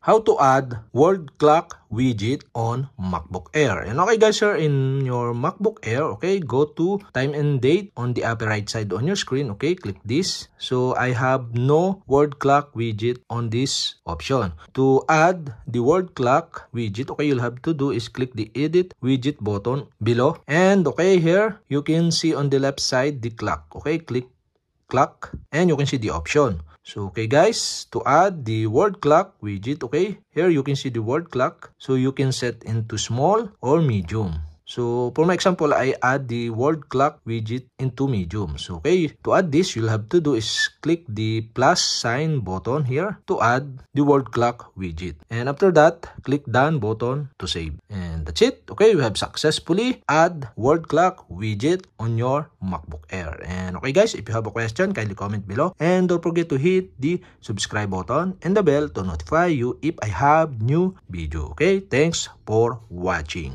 how to add word clock widget on MacBook Air. And okay guys, here in your MacBook Air, okay, go to time and date on the upper right side on your screen. Okay, click this. So I have no word clock widget on this option. To add the word clock widget, okay, you'll have to do is click the edit widget button below. And okay, here you can see on the left side the clock. Okay, click clock and you can see the option. So okay guys, to add the word clock widget, okay, here you can see the word clock. So you can set into small or medium. So for my example, I add the word clock widget into medium. So okay, to add this, you'll have to do is click the plus sign button here to add the word clock widget. And after that, click done button to save. And that's it. Okay, we have successfully add word clock widget on your MacBook Air. And okay guys, if you have a question, kindly comment below. And don't forget to hit the subscribe button and the bell to notify you if I have new video. Okay, thanks for watching.